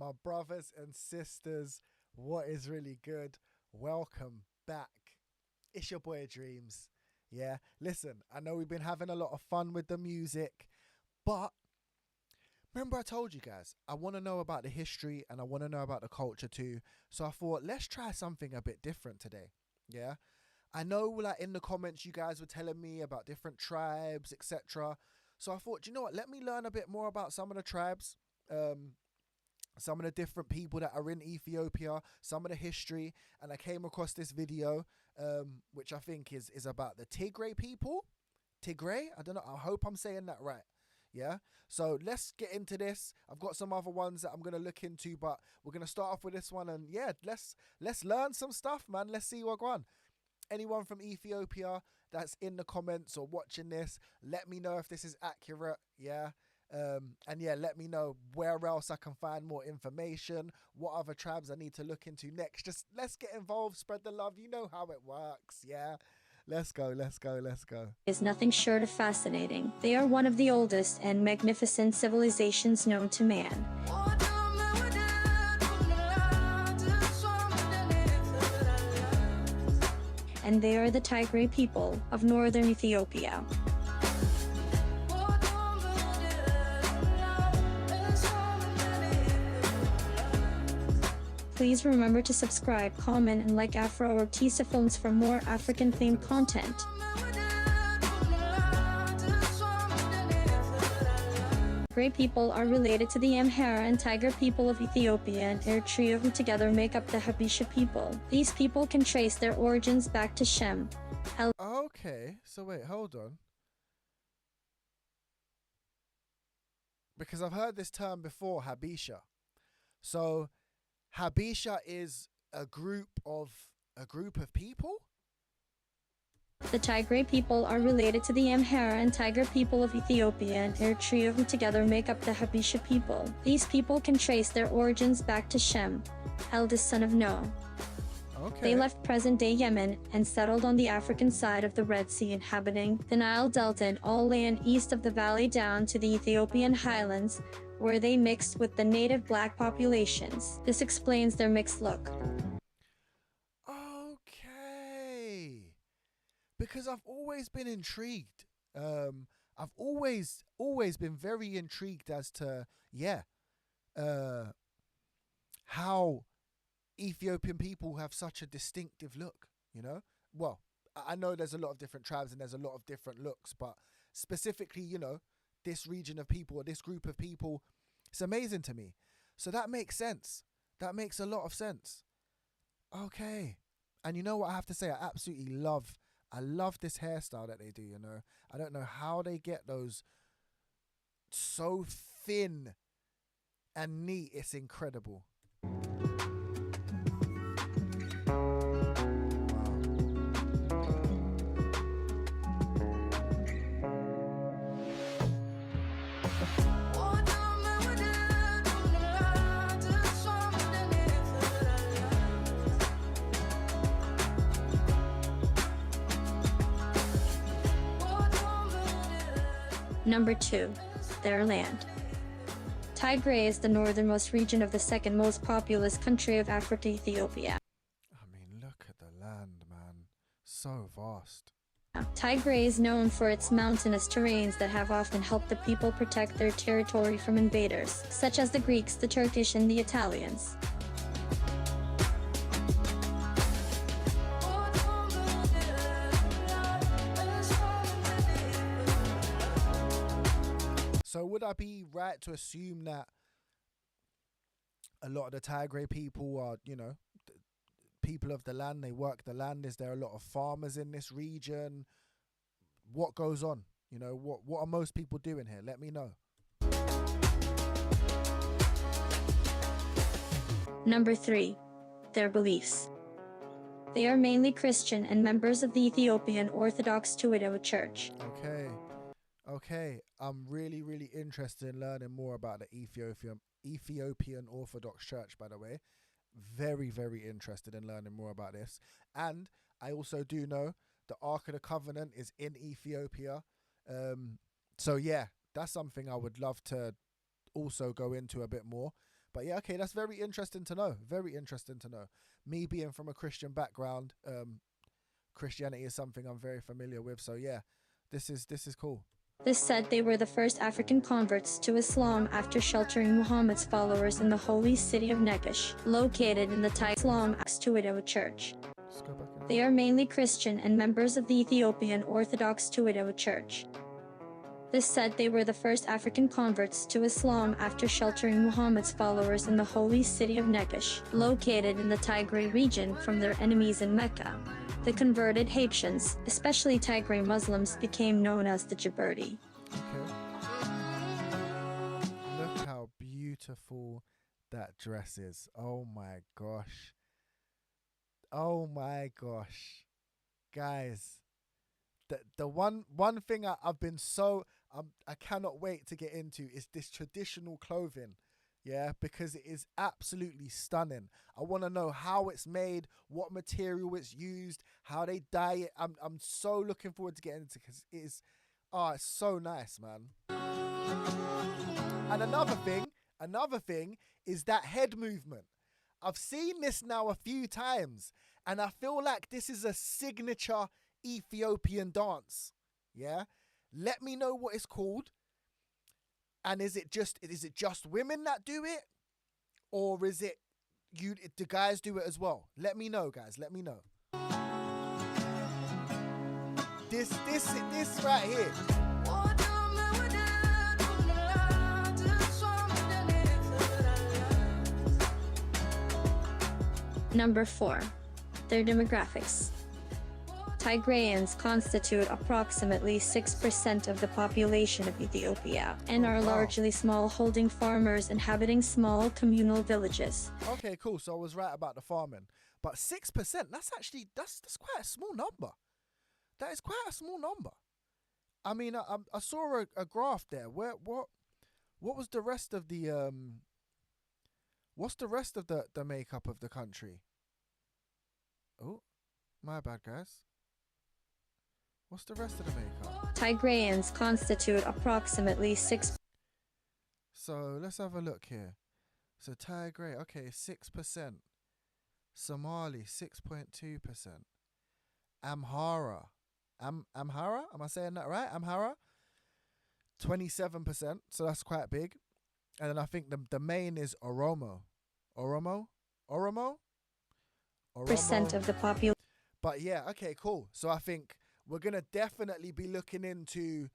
My brothers and sisters, what is really good? Welcome back. It's your boy Dreams. Yeah, listen, I know we've been having a lot of fun with the music, but remember I told you guys, I want to know about the history and I want to know about the culture too. So I thought, let's try something a bit different today. Yeah, I know like in the comments you guys were telling me about different tribes, etc. So I thought, you know what, let me learn a bit more about some of the tribes. Some of the different people that are in Ethiopia, some of the history, and I came across this video, which I think is about the Tigray people. Tigray? I don't know. I hope I'm saying that right. Yeah. So let's get into this. I've got some other ones that I'm gonna look into, but we're gonna start off with this one, and yeah, let's learn some stuff, man. Let's see what going on. Anyone from Ethiopia that's in the comments or watching this, let me know if this is accurate. Yeah. And yeah, let me know where else I can find more information, what other tribes I need to look into next. Just let's get involved, spread the love. You know how it works. Yeah. Let's go. Is nothing short of fascinating. They are one of the oldest and magnificent civilizations known to man. And they are the Tigray people of Northern Ethiopia. Please remember to subscribe, comment, and like Afro or Tisa Films for more African-themed content. Tigray people are related to the Amhara and Tigray people of Ethiopia and Eritrea, who together make up the Habesha people. These people can trace their origins back to Shem. Okay, so wait, hold on. Because I've heard this term before, habesha. So habesha is a group of people? The Tigray people are related to the Amhara and Tigray people of Ethiopia and Eritrea, who together make up the Habesha people. These people can trace their origins back to Shem, eldest son of Noah. Okay. They left present-day Yemen and settled on the African side of the Red Sea, inhabiting the Nile Delta and all land east of the valley down to the Ethiopian highlands, where they mixed with the native black populations. This explains their mixed look. Okay. Because I've always been intrigued. I've always been very intrigued as to how Ethiopian people have such a distinctive look, you know? Well, I know there's a lot of different tribes and there's a lot of different looks, but specifically, you know, this region of people or this group of people, it's amazing to me. So that makes sense. That makes a lot of sense. Okay. And you know what I have to say? I love this hairstyle that they do, you know. I don't know how they get those so thin and neat. It's incredible. Number 2. Their land. Tigray is the northernmost region of the second most populous country of Africa, Ethiopia. I mean, look at the land, man. So vast. Tigray is known for its mountainous terrains that have often helped the people protect their territory from invaders, such as the Greeks, the Turkish, and the Italians. So would I be right to assume that a lot of the Tigray people are, you know, people of the land, they work the land? Is there a lot of farmers in this region? What goes on? You know, what are most people doing here? Let me know. Number 3. Their beliefs. They are mainly Christian and members of the Ethiopian Orthodox Tewahedo Church. Okay, I'm really interested in learning more about the Ethiopian Orthodox Church, by the way. Very interested in learning more about this. And I also do know the Ark of the Covenant is in Ethiopia. So yeah, that's something I would love to also go into a bit more. But yeah, okay, that's very interesting to know. Very interesting to know. Me being from a Christian background, Christianity is something I'm very familiar with. So yeah, this is cool. This said they were the first African converts to Islam after sheltering Muhammad's followers in the holy city of Negesh, located in the Tigray Islam Aksum Church. Let's go back in. They are mainly Christian and members of the Ethiopian Orthodox Tewahedo Church. This said they were the first African converts to Islam after sheltering Muhammad's followers in the holy city of Negesh, located in the Tigray region from their enemies in Mecca. The converted Habeshans, especially Tigray Muslims, became known as the Djibouti. Okay. Look how beautiful that dress is. Oh my gosh. Oh my gosh. Guys, the one thing I've been so I cannot wait to get into is this traditional clothing. Yeah, because it is absolutely stunning. I want to know how it's made, what material it's used, how they dye it. I'm so looking forward to getting into it because it is, it's so nice, man. And another thing is that head movement. I've seen this now a few times, and I feel like this is a signature Ethiopian dance. Yeah, let me know what it's called. And is it just women that do it, or is it do guys do it as well? Let me know, guys. Let me know. This right here. Number 4. Their demographics. Tigrayans constitute approximately 6% of the population of Ethiopia and are largely small-holding farmers inhabiting small communal villages. Okay, cool. So I was right about the farming, but 6%. That's quite a small number. That is quite a small number. I mean, I saw a graph there. What was the rest of the what's the rest of the makeup of the country? Oh, my bad, guys. What's the rest of the makeup? Tigrayans constitute approximately 6%. So let's have a look here. So Tigray, okay, 6%. Somali, 6.2%. Amhara. Amhara? Am I saying that right? Amhara? 27%. So that's quite big. And then I think the main is Oromo. Oromo? Percent of the population. But yeah, okay, cool. So I think we're going to definitely be looking into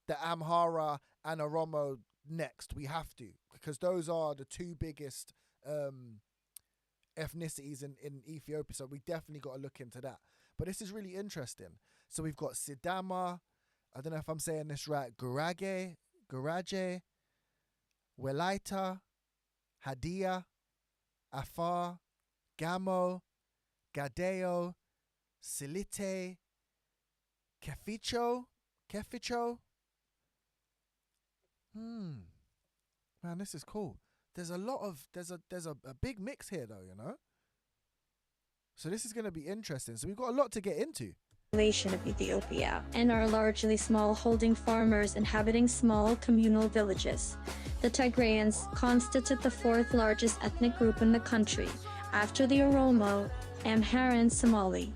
the Amhara and Oromo next. We have to, because those are the two biggest ethnicities in Ethiopia. So we definitely got to look into that. But this is really interesting. So we've got Sidama, I don't know if I'm saying this right, Guraje, Welaita, Hadia, Afar, Gamo, Gadeo, Silite, Keficho. Man, this is cool. There's a big mix here though, you know? So this is going to be interesting. So we've got a lot to get into. Population of Ethiopia and are largely small-holding farmers inhabiting small communal villages. The Tigrayans constitute the fourth largest ethnic group in the country, after the Oromo, Amhara and Somali.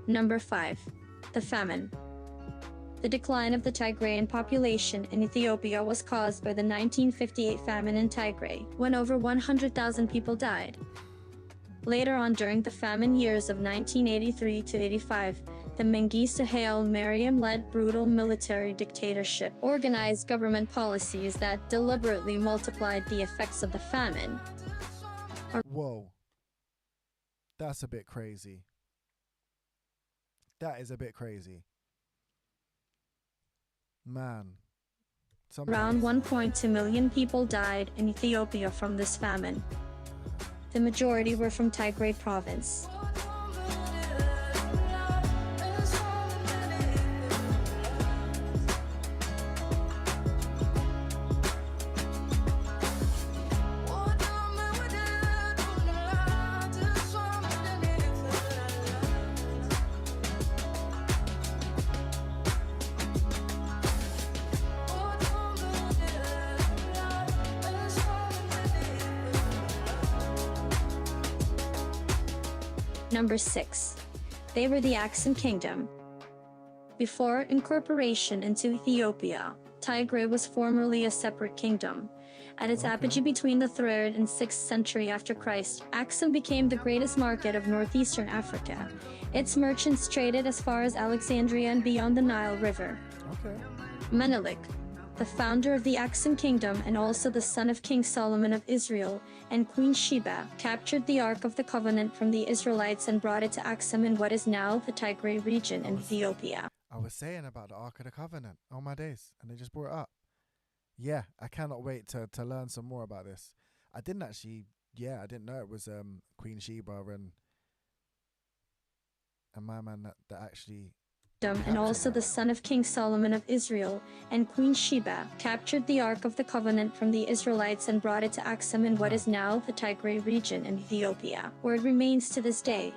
Number 5. The famine. The decline of the Tigrayan population in Ethiopia was caused by the 1958 famine in Tigray, when over 100,000 people died. Later on during the famine years of 1983 to 85, the Mengistu Haile Mariam-led brutal military dictatorship organized government policies that deliberately multiplied the effects of the famine. Whoa. That's a bit crazy. That is a bit crazy. Man. Around 1.2 million people died in Ethiopia from this famine. The majority were from Tigray province. Number 6. They were the Aksum Kingdom. Before incorporation into Ethiopia, Tigray was formerly a separate kingdom. At its apogee between the 3rd and 6th century after Christ, Aksum became the greatest market of northeastern Africa. Its merchants traded as far as Alexandria and beyond the Nile River. Menelik, the founder of the Aksum Kingdom and also the son of King Solomon of Israel, and Queen Sheba, captured the Ark of the Covenant from the Israelites and brought it to Aksum in what is now the Tigray region in Ethiopia. I was saying about the Ark of the Covenant. Oh my days. And they just brought it up. Yeah, I cannot wait to learn some more about this. I didn't know it was Queen Sheba and my man that actually... And also the son of King Solomon of Israel, and Queen Sheba, captured the Ark of the Covenant from the Israelites and brought it to Aksum in what is now the Tigray region in Ethiopia, where it remains to this day.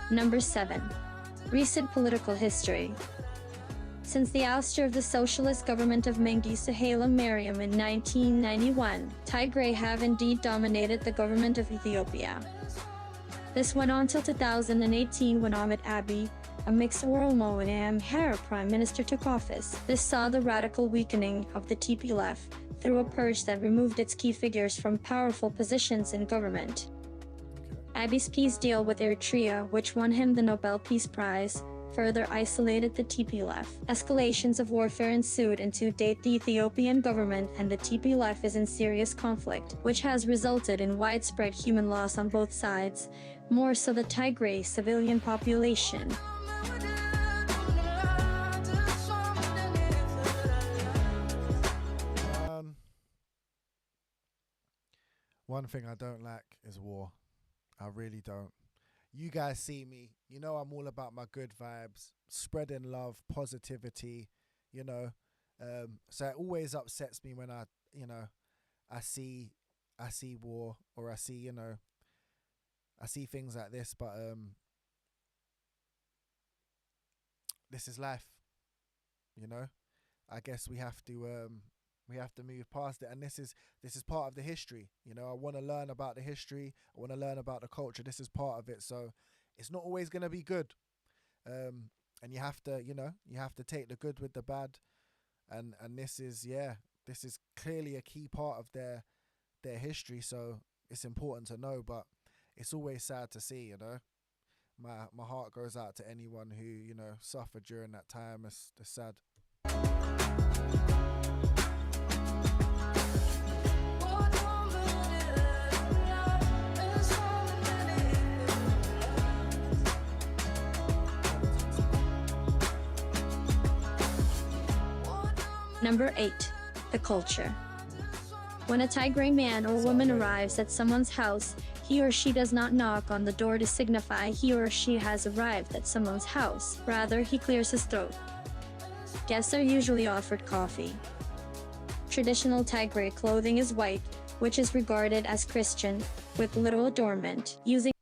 Number 7. Recent political history. Since the ouster of the socialist government of Mengistu Haile Mariam in 1991, Tigray have indeed dominated the government of Ethiopia. This went on till 2018 when Ahmed Abiy, a mixed Oromo and Amhara prime minister, took office. This saw the radical weakening of the TPLF through a purge that removed its key figures from powerful positions in government. Abiy's peace deal with Eritrea, which won him the Nobel Peace Prize, further isolated the TPLF. Escalations of warfare ensued, and to date the Ethiopian government and the TPLF is in serious conflict, which has resulted in widespread human loss on both sides, more so the Tigray civilian population. One thing I don't like is war. I really don't. You guys see me, you know I'm all about my good vibes, spreading love, positivity, you know. So it always upsets me when I see war, or I see things like this, but this is life, you know. I guess we have to move past it, and this is part of the history, you know. I want to learn about the history, I want to learn about the culture. This is part of it, so it's not always going to be good, and you have to take the good with the bad, and this is clearly a key part of their history, so it's important to know. But it's always sad to see, you know. My heart goes out to anyone who, you know, suffered during that time. It's sad. Number 8. The culture. When a Tigray man or woman arrives at someone's house, he or she does not knock on the door to signify he or she has arrived at someone's house. Rather, he clears his throat. Guests are usually offered coffee. Traditional Tigray clothing is white, which is regarded as Christian, with little adornment, using...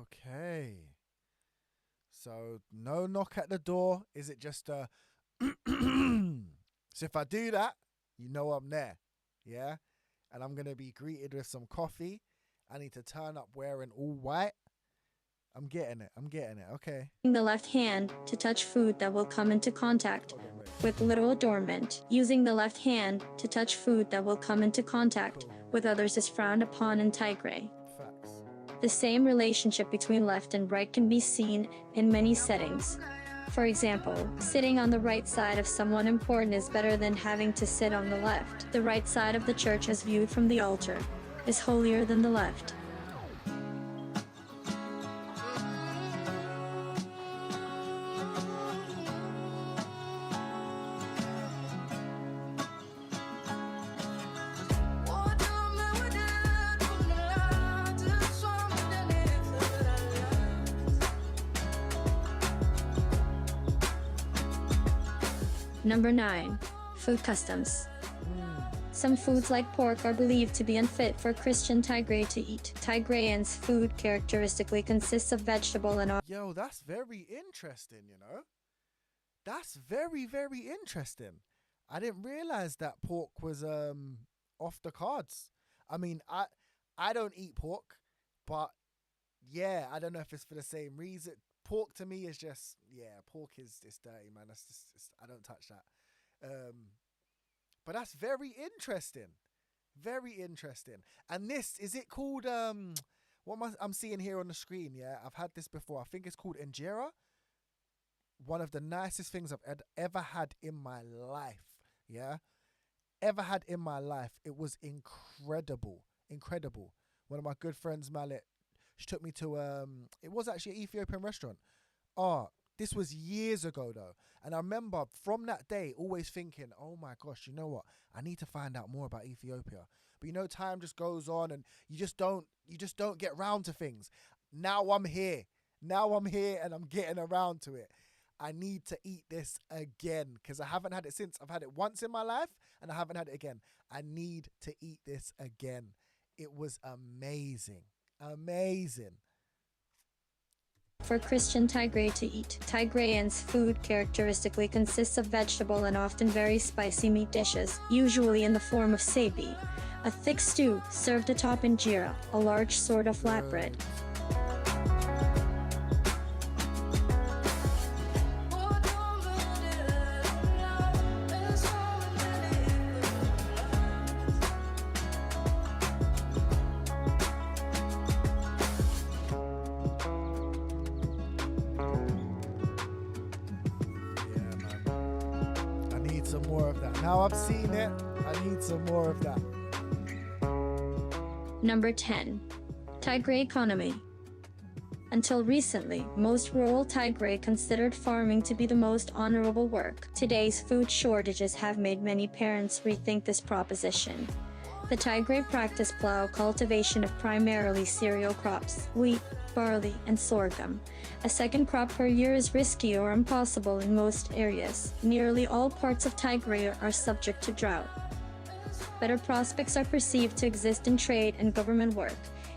Okay. So, no knock at the door. Is it just a... So if I do that, you know I'm there, yeah? And I'm going to be greeted with some coffee. I need to turn up wearing all white. I'm getting it, okay. The left hand to touch food that will come into contact with little adornment. Using the left hand to touch food that will come into contact with others is frowned upon in Tigray. Facts. The same relationship between left and right can be seen in many settings. For example, sitting on the right side of someone important is better than having to sit on the left. The right side of the church, as viewed from the altar, is holier than the left. Number 9. Food customs. Mm. Some foods like pork are believed to be unfit for Christian Tigray to eat. Tigrayans' food characteristically consists of vegetable and Yo, that's very interesting, you know? That's very, very interesting. I didn't realize that pork was off the cards. I mean, I don't eat pork, but yeah, I don't know if it's for the same reason. Pork to me is just, yeah, pork is it's dirty, man. That's just I don't touch that. But that's very interesting. Very interesting. And this, is it called what I'm seeing here on the screen, yeah? I've had this before. I think it's called injera. One of the nicest things I've ever had in my life. Yeah? Ever had in my life. It was incredible. Incredible. One of my good friends, Mallet, she took me to it was actually an Ethiopian restaurant. Oh, this was years ago though. And I remember from that day always thinking, oh my gosh, you know what? I need to find out more about Ethiopia. But you know, time just goes on and you just don't get round to things. Now I'm here. Now I'm here and I'm getting around to it. I need to eat this again because I haven't had it since. I've had it once in my life and I haven't had it again. I need to eat this again. It was amazing. Amazing. for Christian Tigray to eat. Tigrayans' food characteristically consists of vegetable and often very spicy meat dishes, usually in the form of sebi, a thick stew served atop injera, a large sort of flatbread. Some more of that. Now I've seen it, I need some more of that. Number 10. Tigray economy. Until recently, most rural Tigray considered farming to be the most honorable work. Today's food shortages have made many parents rethink this proposition. The Tigray practice plow cultivation of primarily cereal crops, wheat, barley, and sorghum. A second crop per year is risky or impossible in most areas. Nearly all parts of Tigray are subject to drought. Better prospects are perceived to exist in trade and government work.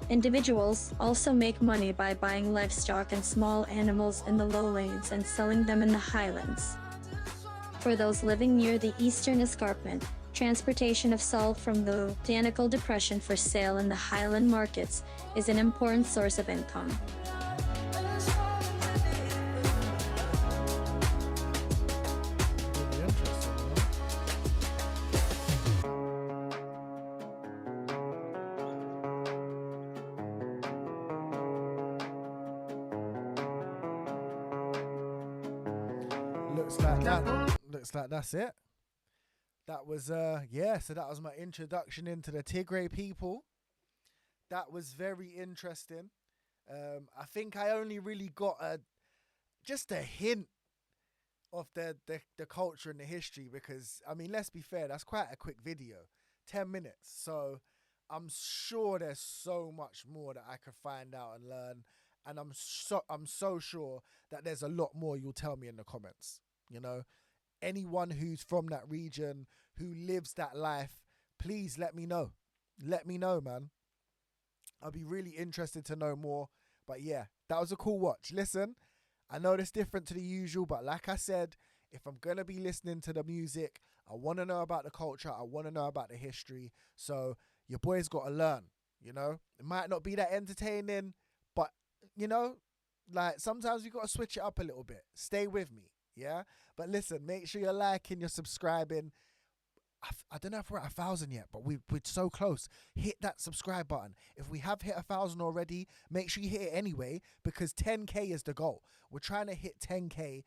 Individuals also make money by buying livestock and small animals in the lowlands and selling them in the highlands. For those living near the eastern escarpment, transportation of salt from the Botanical Depression for sale in the highland markets is an important source of income. Looks like that's it. That was yeah, so that was my introduction into the Tigray people. That was very interesting. I think I only really got just a hint of the culture and the history because, I mean, let's be fair, that's quite a quick video, 10 minutes. So I'm sure there's so much more that I could find out and learn. And I'm so sure that there's a lot more you'll tell me in the comments. You know, anyone who's from that region, who lives that life, please let me know. Let me know, man. I'll be really interested to know more. But yeah, that was a cool watch. Listen, I know it's different to the usual, but like I said, if I'm going to be listening to the music, I want to know about the culture. I want to know about the history. So your boy's got to learn, you know. It might not be that entertaining, but, you know, like sometimes you got to switch it up a little bit. Stay with me, yeah? But listen, make sure you're liking, you're subscribing. I don't know if we're at 1,000 yet, but we're so close. Hit that subscribe button. If we have hit 1,000 already, make sure you hit it anyway, because 10K is the goal. We're trying to hit 10K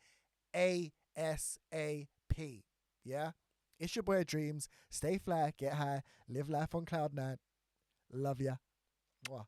ASAP. Yeah? It's your boy Dreams. Stay fly, get high, live life on cloud 9. Love ya. Mwah.